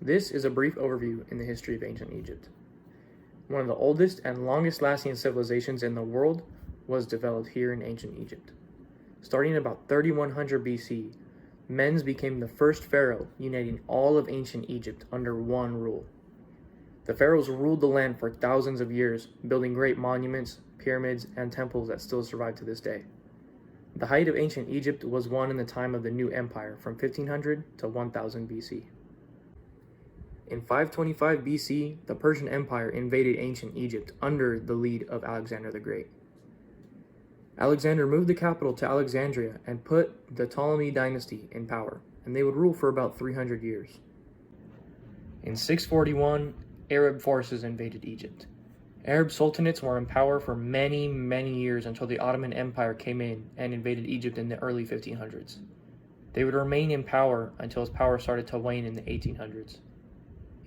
This is a brief overview in the history of ancient Egypt. One of the oldest and longest-lasting civilizations in the world was developed here in ancient Egypt. Starting in about 3100 BC, Menes became the first pharaoh, uniting all of ancient Egypt under one rule. The pharaohs ruled the land for thousands of years, building great monuments, pyramids, and temples that still survive to this day. The height of ancient Egypt was won in the time of the New Empire from 1500 to 1000 BC. In 525 BC, the Persian Empire invaded ancient Egypt under the lead of Alexander the Great. Alexander moved the capital to Alexandria and put the Ptolemy dynasty in power, and they would rule for about 300 years. In 641, Arab forces invaded Egypt. Arab sultanates were in power for many years until the Ottoman Empire came in and invaded Egypt in the early 1500s. They would remain in power until its power started to wane in the 1800s.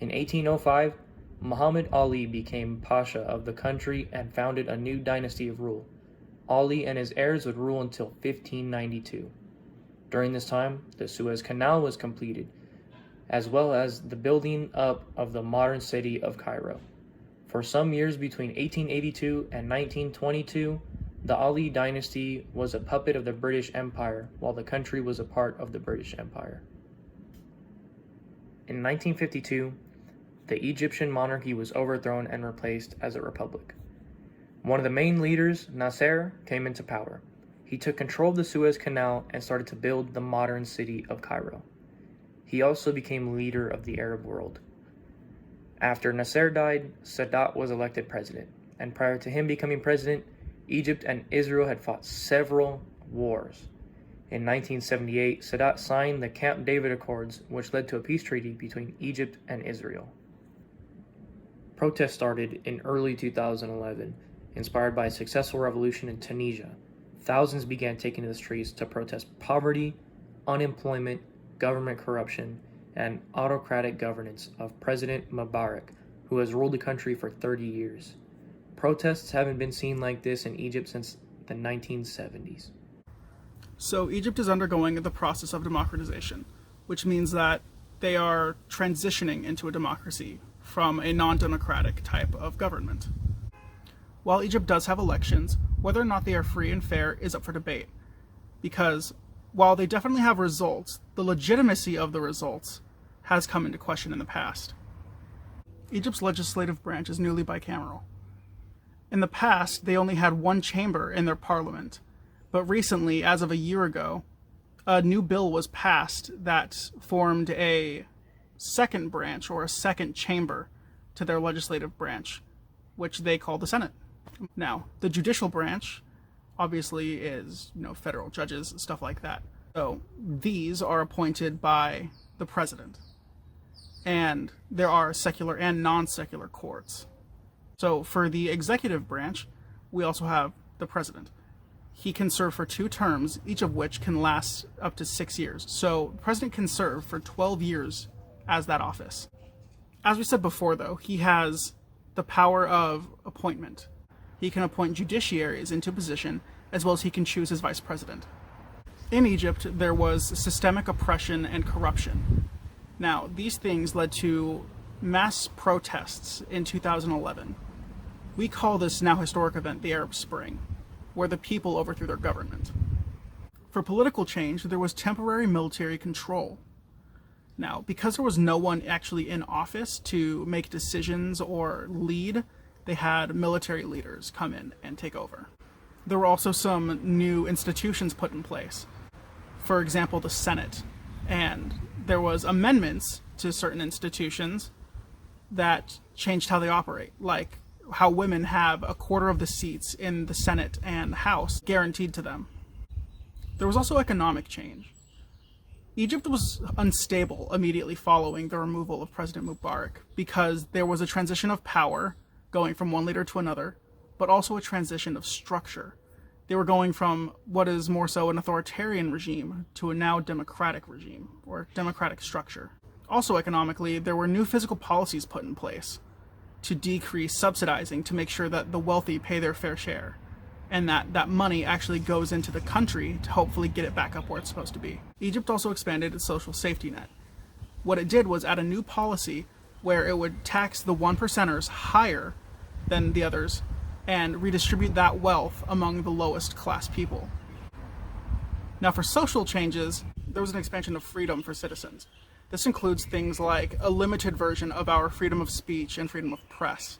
In 1805, Muhammad Ali became Pasha of the country and founded a new dynasty of rule. Ali and his heirs would rule until 1592. During this time, the Suez Canal was completed, as well as the building up of the modern city of Cairo. For some years between 1882 and 1922, the Ali dynasty was a puppet of the British Empire, while the country was a part of the British Empire. In 1952, the Egyptian monarchy was overthrown and replaced as a republic. One of the main leaders, Nasser, came into power. He took control of the Suez Canal and started to build the modern city of Cairo. He also became leader of the Arab world. After Nasser died, Sadat was elected president, and prior to him becoming president, Egypt and Israel had fought several wars. In 1978, Sadat signed the Camp David Accords, which led to a peace treaty between Egypt and Israel. Protests started in early 2011, inspired by a successful revolution in Tunisia. Thousands began taking to the streets to protest poverty, unemployment, government corruption, and autocratic governance of President Mubarak, who has ruled the country for 30 years. Protests haven't been seen like this in Egypt since the 1970s. So Egypt is undergoing the process of democratization, which means that they are transitioning into a democracy from a non-democratic type of government. While Egypt does have elections, whether or not they are free and fair is up for debate, because while they definitely have results, the legitimacy of the results has come into question in the past. Egypt's legislative branch is newly bicameral. In the past, they only had one chamber in their parliament, but recently, as of a year ago, a new bill was passed that formed a second branch or a second chamber to their legislative branch, which they call the Senate. Now, the judicial branch obviously is, federal judges, stuff like that. So these are appointed by the president. And there are secular and non-secular courts. So for the executive branch, we also have the president. He can serve for 2 terms, each of which can last up to 6 years. So the president can serve for 12 years as that office. As we said before, though, he has the power of appointment. He can appoint judiciaries into position, as well as he can choose his vice president. In Egypt, there was systemic oppression and corruption. Now, these things led to mass protests in 2011. We call this now historic event the Arab Spring, where the people overthrew their government. For political change, there was temporary military control. Now, because there was no one actually in office to make decisions or lead, they had military leaders come in and take over. There were also some new institutions put in place. For example, the Senate. And there was amendments to certain institutions that changed how they operate, like how women have a quarter of the seats in the Senate and House guaranteed to them. There was also economic change. Egypt was unstable immediately following the removal of President Mubarak because there was a transition of power going from one leader to another, but also a transition of structure. They were going from what is more so an authoritarian regime to a now democratic regime, or democratic structure. Also economically, there were new fiscal policies put in place to decrease subsidizing to make sure that the wealthy pay their fair share, and that money actually goes into the country to hopefully get it back up where it's supposed to be. Egypt also expanded its social safety net. What it did was add a new policy where it would tax the 1%ers higher than the others and redistribute that wealth among the lowest class people. Now, for social changes, there was an expansion of freedom for citizens. This includes things like a limited version of our freedom of speech and freedom of press.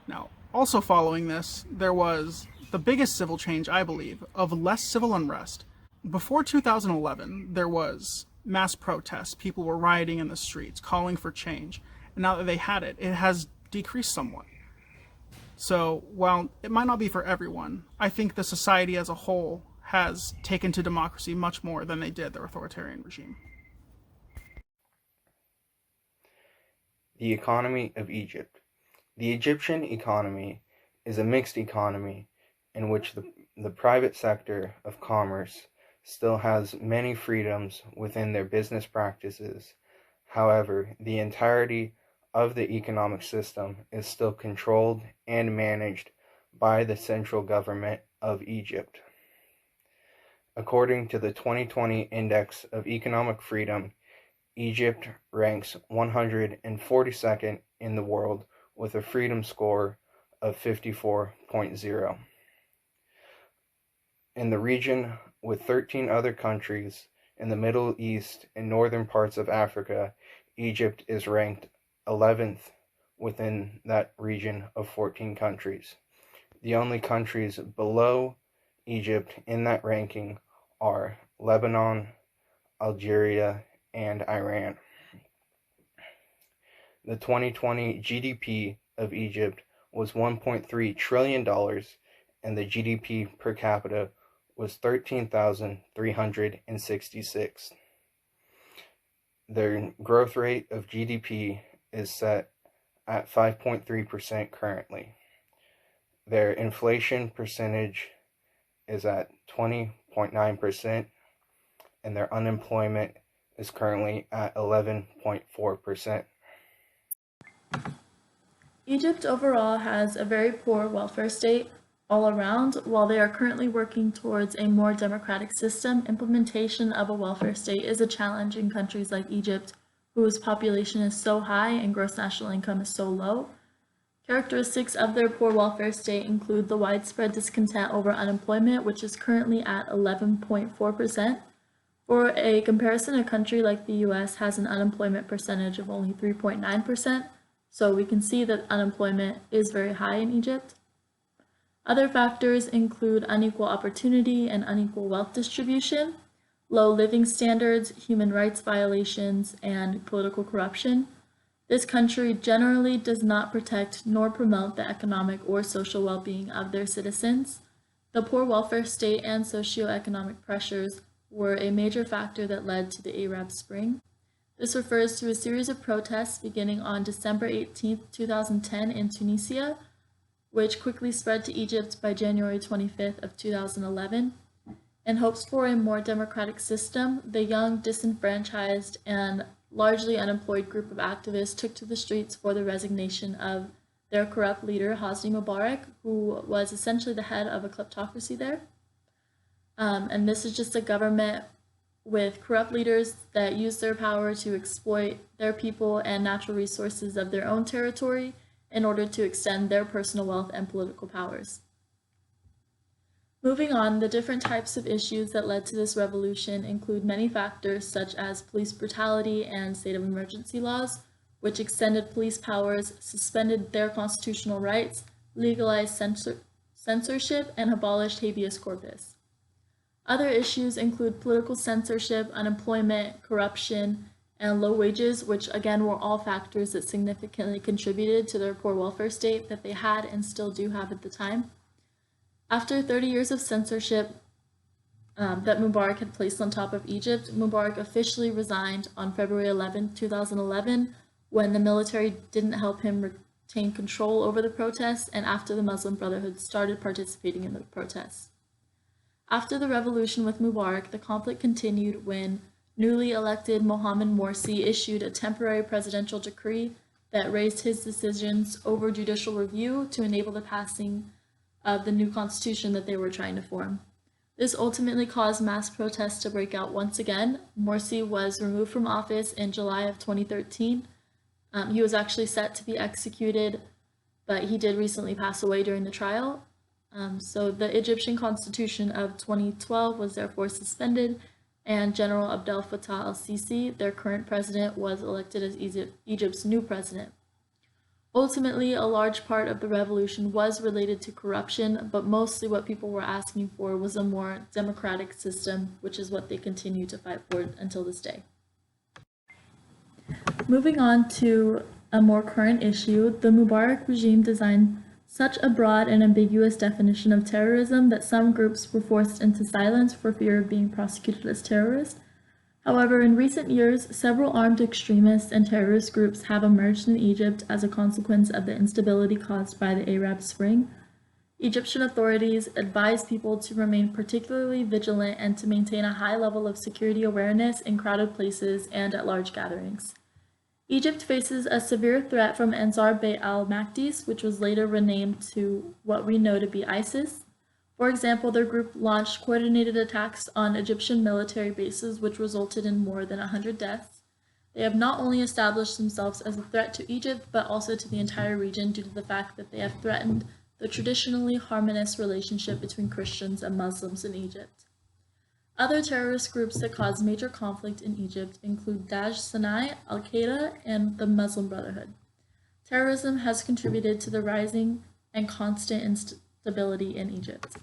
Now, also following this, there was the biggest civil change, I believe, of less civil unrest. Before 2011, there was mass protests. People were rioting in the streets, calling for change. And now that they had it, it has decreased somewhat. So, while it might not be for everyone, I think the society as a whole has taken to democracy much more than they did their authoritarian regime. The economy of Egypt. The Egyptian economy is a mixed economy in which the private sector of commerce still has many freedoms within their business practices. However, the entirety of the economic system is still controlled and managed by the central government of Egypt. According to the 2020 Index of Economic Freedom, Egypt ranks 142nd in the world with a freedom score of 54.0. In the region, with 13 other countries in the Middle East and northern parts of Africa, Egypt is ranked 11th within that region of 14 countries. The only countries below Egypt in that ranking are Lebanon, Algeria, and Iran. The 2020 GDP of Egypt was $1.3 trillion, and the GDP per capita was 13,366. Their growth rate of GDP is set at 5.3% currently. Their inflation percentage is at 20.9%, and their unemployment is currently at 11.4%. Egypt overall has a very poor welfare state all around. While they are currently working towards a more democratic system, implementation of a welfare state is a challenge in countries like Egypt, whose population is so high and gross national income is so low. Characteristics of their poor welfare state include the widespread discontent over unemployment, which is currently at 11.4%. For a comparison, a country like the US has an unemployment percentage of only 3.9%, so we can see that unemployment is very high in Egypt. Other factors include unequal opportunity and unequal wealth distribution, low living standards, human rights violations, and political corruption. This country generally does not protect nor promote the economic or social well-being of their citizens. The poor welfare state and socioeconomic pressures were a major factor that led to the Arab Spring. This refers to a series of protests beginning on December 18, 2010 in Tunisia, which quickly spread to Egypt by January 25th of 2011. In hopes for a more democratic system, the young, disenfranchised, and largely unemployed group of activists took to the streets for the resignation of their corrupt leader, Hosni Mubarak, who was essentially the head of a kleptocracy there. And this is just a government with corrupt leaders that use their power to exploit their people and natural resources of their own territory in order to extend their personal wealth and political powers. Moving on, the different types of issues that led to this revolution include many factors such as police brutality and state of emergency laws, which extended police powers, suspended their constitutional rights, legalized censorship, and abolished habeas corpus. Other issues include political censorship, unemployment, corruption, and low wages, which again were all factors that significantly contributed to their poor welfare state that they had and still do have at the time. After 30 years of censorship that Mubarak had placed on top of Egypt, Mubarak officially resigned on February 11, 2011, when the military didn't help him retain control over the protests and after the Muslim Brotherhood started participating in the protests. After the revolution with Mubarak, the conflict continued when newly elected Mohamed Morsi issued a temporary presidential decree that raised his decisions over judicial review to enable the passing of the new constitution that they were trying to form. This ultimately caused mass protests to break out once again. Morsi was removed from office in July of 2013. He was actually set to be executed, but he did recently pass away during the trial. So the Egyptian constitution of 2012 was therefore suspended, and General Abdel Fattah al-Sisi, their current president, was elected as Egypt's new president. Ultimately, a large part of the revolution was related to corruption, but mostly what people were asking for was a more democratic system, which is what they continue to fight for until this day. Moving on to a more current issue, the Mubarak regime designed such a broad and ambiguous definition of terrorism that some groups were forced into silence for fear of being prosecuted as terrorists. However, in recent years, several armed extremists and terrorist groups have emerged in Egypt as a consequence of the instability caused by the Arab Spring. Egyptian authorities advise people to remain particularly vigilant and to maintain a high level of security awareness in crowded places and at large gatherings. Egypt faces a severe threat from Ansar Bayt al-Makdis, which was later renamed to what we know to be ISIS. For example, their group launched coordinated attacks on Egyptian military bases, which resulted in more than 100 deaths. They have not only established themselves as a threat to Egypt, but also to the entire region due to the fact that they have threatened the traditionally harmonious relationship between Christians and Muslims in Egypt. Other terrorist groups that cause major conflict in Egypt include Daesh Sinai, Al-Qaeda, and the Muslim Brotherhood. Terrorism has contributed to the rising and constant instability in Egypt.